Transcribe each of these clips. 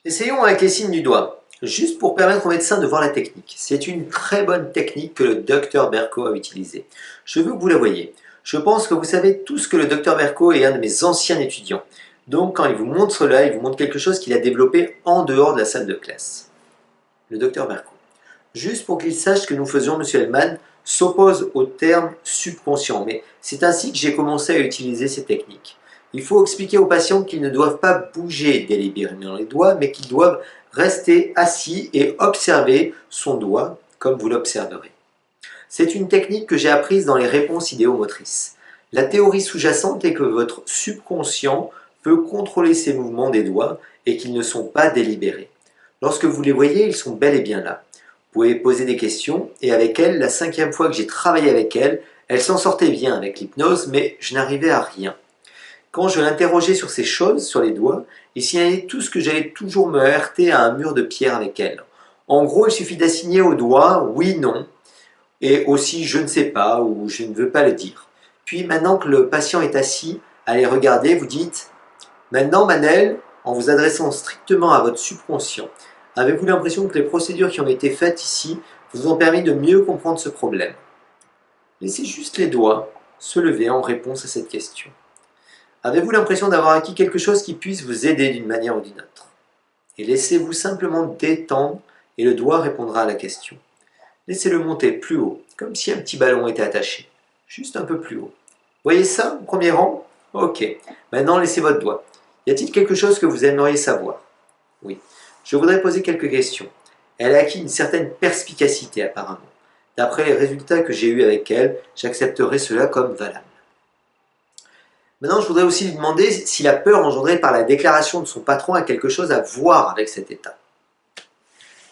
Essayons avec les signes du doigt, juste pour permettre au médecin de voir la technique. C'est une très bonne technique que le docteur Berco a utilisée. Je veux que vous la voyez. Je pense que vous savez tous que le docteur Berco est un de mes anciens étudiants. Donc quand il vous montre cela, il vous montre quelque chose qu'il a développé en dehors de la salle de classe. Le docteur Berco. Juste pour qu'il sache que nous faisons, monsieur Hellman, s'oppose au terme subconscient, mais c'est ainsi que j'ai commencé à utiliser ces techniques. Il faut expliquer aux patients qu'ils ne doivent pas bouger délibérément les doigts, mais qu'ils doivent rester assis et observer son doigt comme vous l'observerez. C'est une technique que j'ai apprise dans les réponses idéomotrices. La théorie sous-jacente est que votre subconscient peut contrôler ses mouvements des doigts et qu'ils ne sont pas délibérés. Lorsque vous les voyez, ils sont bel et bien là. Vous pouvez poser des questions et avec elle, la 5e fois que j'ai travaillé avec elle, elle s'en sortait bien avec l'hypnose, mais je n'arrivais à rien. Quand je l'interrogeais sur ces choses, sur les doigts, il signalait tout ce que j'allais toujours me heurter à un mur de pierre avec elle. En gros, il suffit d'assigner au doigt oui, non, et aussi je ne sais pas ou je ne veux pas le dire. Puis maintenant que le patient est assis, allez regarder, vous dites « Maintenant Manel, en vous adressant strictement à votre subconscient, avez-vous l'impression que les procédures qui ont été faites ici vous ont permis de mieux comprendre ce problème ?» Laissez juste les doigts se lever en réponse à cette question. Avez-vous l'impression d'avoir acquis quelque chose qui puisse vous aider d'une manière ou d'une autre? Et laissez-vous simplement détendre et le doigt répondra à la question. Laissez-le monter plus haut, comme si un petit ballon était attaché. Juste un peu plus haut. Voyez ça, au premier rang? Ok. Maintenant, laissez votre doigt. Y a-t-il quelque chose que vous aimeriez savoir? Oui. Je voudrais poser quelques questions. Elle a acquis une certaine perspicacité apparemment. D'après les résultats que j'ai eus avec elle, j'accepterai cela comme valable. Maintenant, je voudrais aussi lui demander si la peur engendrée par la déclaration de son patron a quelque chose à voir avec cet état.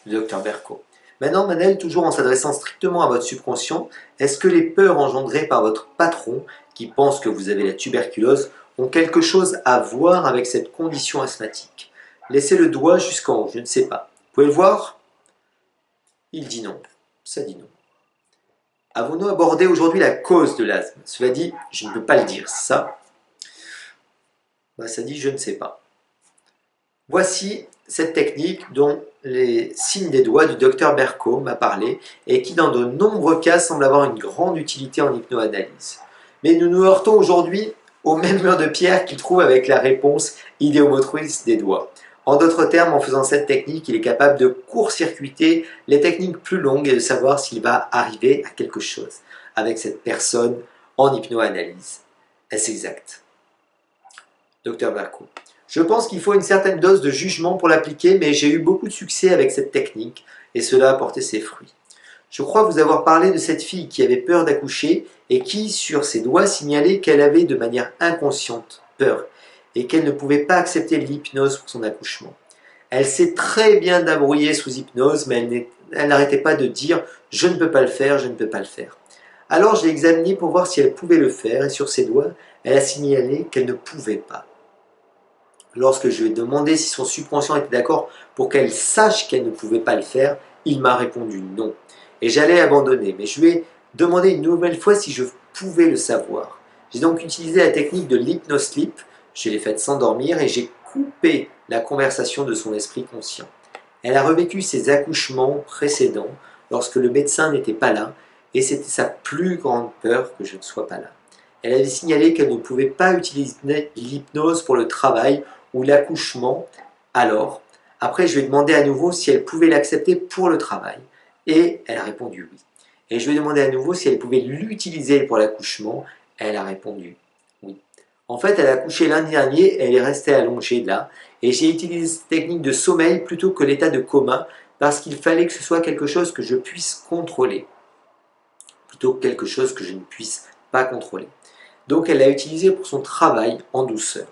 Le docteur Berco. Maintenant, Manel, toujours en s'adressant strictement à votre subconscient, est-ce que les peurs engendrées par votre patron, qui pense que vous avez la tuberculose, ont quelque chose à voir avec cette condition asthmatique? Laissez le doigt jusqu'en haut, je ne sais pas. Vous pouvez le voir? Il dit non. Ça dit non. Avons-nous abordé aujourd'hui la cause de l'asthme? Cela dit, je ne peux pas le dire, ça. Ça dit je ne sais pas. Voici cette technique dont les signes des doigts du docteur Berco m'a parlé et qui dans de nombreux cas semble avoir une grande utilité en hypnoanalyse. Mais nous nous heurtons aujourd'hui au même mur de pierre qu'il trouve avec la réponse idéomotrice des doigts. En d'autres termes, en faisant cette technique, il est capable de court-circuiter les techniques plus longues et de savoir s'il va arriver à quelque chose avec cette personne en hypnoanalyse. Est-ce exact? Docteur Berco. Je pense qu'il faut une certaine dose de jugement pour l'appliquer, mais j'ai eu beaucoup de succès avec cette technique et cela a porté ses fruits. Je crois vous avoir parlé de cette fille qui avait peur d'accoucher et qui, sur ses doigts, signalait qu'elle avait de manière inconsciente peur et qu'elle ne pouvait pas accepter l'hypnose pour son accouchement. Elle s'est très bien débrouillée sous hypnose, mais elle n'arrêtait pas de dire « je ne peux pas le faire, je ne peux pas le faire ». Alors je l'ai examinée pour voir si elle pouvait le faire et sur ses doigts, elle a signalé qu'elle ne pouvait pas. Lorsque je lui ai demandé si son subconscient était d'accord pour qu'elle sache qu'elle ne pouvait pas le faire, il m'a répondu non. Et j'allais abandonner, mais je lui ai demandé une nouvelle fois si je pouvais le savoir. J'ai donc utilisé la technique de l'hypnosleep, je l'ai faite sans dormir et j'ai coupé la conversation de son esprit conscient. Elle a revécu ses accouchements précédents lorsque le médecin n'était pas là et c'était sa plus grande peur que je ne sois pas là. Elle avait signalé qu'elle ne pouvait pas utiliser l'hypnose pour le travail ou l'accouchement, alors, après je lui ai demandé à nouveau si elle pouvait l'accepter pour le travail, et elle a répondu oui. Et je lui ai demandé à nouveau si elle pouvait l'utiliser pour l'accouchement, elle a répondu oui. En fait, elle a accouché lundi dernier, et elle est restée allongée là, et j'ai utilisé cette technique de sommeil plutôt que l'état de coma, parce qu'il fallait que ce soit quelque chose que je puisse contrôler, plutôt que quelque chose que je ne puisse pas contrôler. Donc elle l'a utilisé pour son travail en douceur.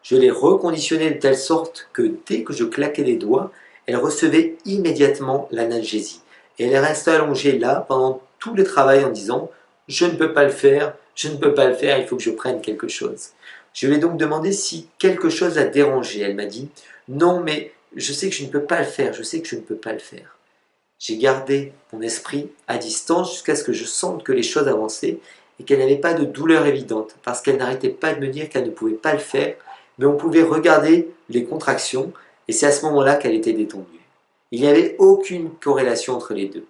Je l'ai reconditionnée de telle sorte que dès que je claquais les doigts, elle recevait immédiatement l'analgésie. Et elle est restée allongée là pendant tout le travail en disant « je ne peux pas le faire, je ne peux pas le faire, il faut que je prenne quelque chose ». Je lui ai donc demandé si quelque chose la dérangeait. Elle m'a dit « non, mais je sais que je ne peux pas le faire, je sais que je ne peux pas le faire ». J'ai gardé mon esprit à distance jusqu'à ce que je sente que les choses avançaient et qu'elle n'avait pas de douleur évidente parce qu'elle n'arrêtait pas de me dire qu'elle ne pouvait pas le faire, mais on pouvait regarder les contractions Et c'est à ce moment-là qu'elle était détendue. Il n'y avait aucune corrélation entre les deux.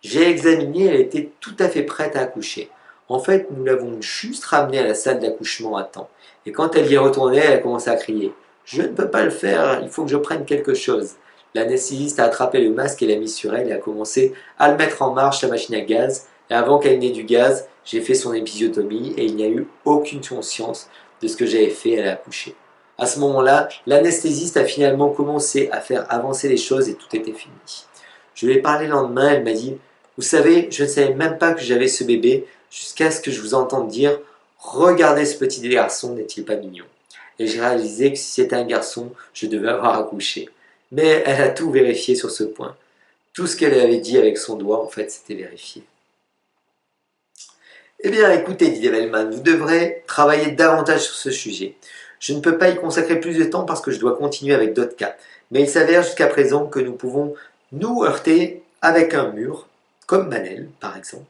J'ai examiné, elle était tout à fait prête à accoucher. En fait, nous l'avons juste ramenée à la salle d'accouchement à temps. Et quand elle y est retournée, elle a commencé à crier. « Je ne peux pas le faire, il faut que je prenne quelque chose. » L'anesthésiste a attrapé le masque et l'a mis sur elle et a commencé à le mettre en marche, la machine à gaz. Et avant qu'elle n'ait du gaz, j'ai fait son épisiotomie et il n'y a eu aucune conscience de ce que j'avais fait, elle a accouché. À ce moment-là, l'anesthésiste a finalement commencé à faire avancer les choses et tout était fini. Je lui ai parlé le lendemain, elle m'a dit « Vous savez, je ne savais même pas que j'avais ce bébé jusqu'à ce que je vous entende dire « Regardez ce petit garçon, n'est-il pas mignon ?» Et j'ai réalisé que si c'était un garçon, je devais avoir accouché. Mais elle a tout vérifié sur ce point. Tout ce qu'elle avait dit avec son doigt, en fait, c'était vérifié. Eh bien, écoutez, dit Develman, vous devrez travailler davantage sur ce sujet. Je ne peux pas y consacrer plus de temps parce que je dois continuer avec d'autres cas. Mais il s'avère jusqu'à présent que nous pouvons nous heurter avec un mur, comme Manel, par exemple.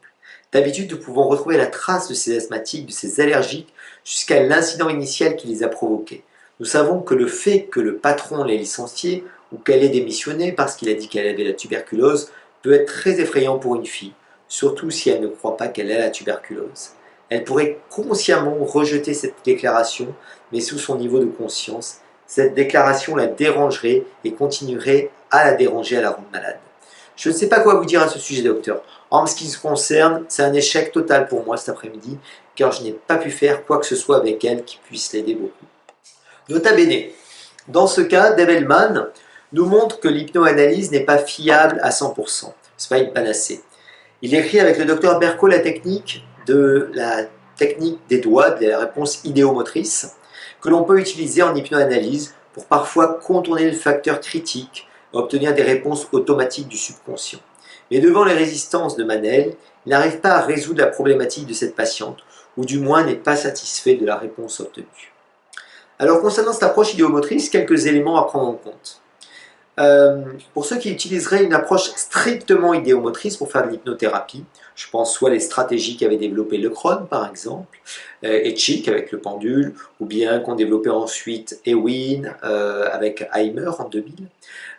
D'habitude, nous pouvons retrouver la trace de ces asthmatiques, de ces allergiques, jusqu'à l'incident initial qui les a provoqués. Nous savons que le fait que le patron l'ait licencié ou qu'elle ait démissionné parce qu'il a dit qu'elle avait la tuberculose peut être très effrayant pour une fille, surtout si elle ne croit pas qu'elle a la tuberculose. Elle pourrait consciemment rejeter cette déclaration, mais sous son niveau de conscience, cette déclaration la dérangerait et continuerait à la déranger, à la rendre malade. Je ne sais pas quoi vous dire à ce sujet, docteur. En ce qui se concerne, c'est un échec total pour moi cet après-midi, car je n'ai pas pu faire quoi que ce soit avec elle qui puisse l'aider beaucoup. Nota bene, dans ce cas, Develman nous montre que l'hypnoanalyse n'est pas fiable à 100%. Ce n'est pas une panacée. Il écrit avec le docteur Berco la technique des doigts, de la réponse idéomotrice, que l'on peut utiliser en hypnoanalyse pour parfois contourner le facteur critique et obtenir des réponses automatiques du subconscient. Mais devant les résistances de Manel, il n'arrive pas à résoudre la problématique de cette patiente, ou du moins n'est pas satisfait de la réponse obtenue. Alors concernant cette approche idéomotrice, quelques éléments à prendre en compte. Pour ceux qui utiliseraient une approche strictement idéomotrice pour faire de l'hypnothérapie, je pense soit les stratégies qu'avait développé Lecron par exemple, et Chick avec le pendule, ou bien qu'ont développé ensuite Ewin avec Heimer en 2000.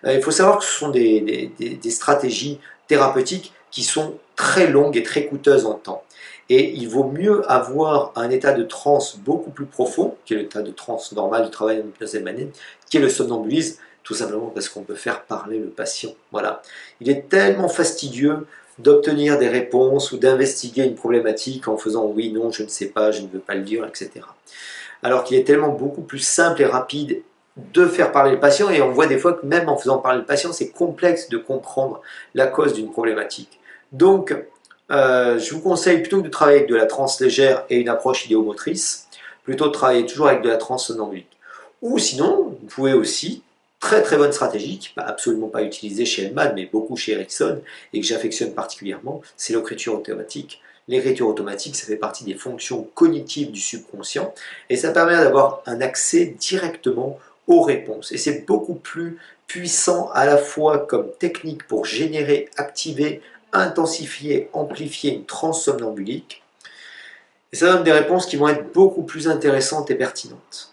Il faut savoir que ce sont des stratégies thérapeutiques qui sont très longues et très coûteuses en temps. Et il vaut mieux avoir un état de transe beaucoup plus profond, qui est l'état de transe normal du travail en hypnose hellmanienne, qui est le somnambulisme, tout simplement parce qu'on peut faire parler le patient. Voilà. Il est tellement fastidieux d'obtenir des réponses ou d'investiguer une problématique en faisant oui, non, je ne sais pas, je ne veux pas le dire, etc. Alors qu'il est tellement beaucoup plus simple et rapide de faire parler le patient, et on voit des fois que même en faisant parler le patient, c'est complexe de comprendre la cause d'une problématique. Donc, je vous conseille plutôt que de travailler avec de la transe légère et une approche idéomotrice, plutôt de travailler toujours avec de la transe somnambulique. Ou sinon, vous pouvez aussi, très très bonne stratégie, qui n'est absolument pas utilisée chez Hellman, mais beaucoup chez Erickson, et que j'affectionne particulièrement, c'est l'écriture automatique. L'écriture automatique, ça fait partie des fonctions cognitives du subconscient, et ça permet d'avoir un accès directement aux réponses. Et c'est beaucoup plus puissant à la fois comme technique pour générer, activer, intensifier, amplifier une transe somnambulique. Et ça donne des réponses qui vont être beaucoup plus intéressantes et pertinentes.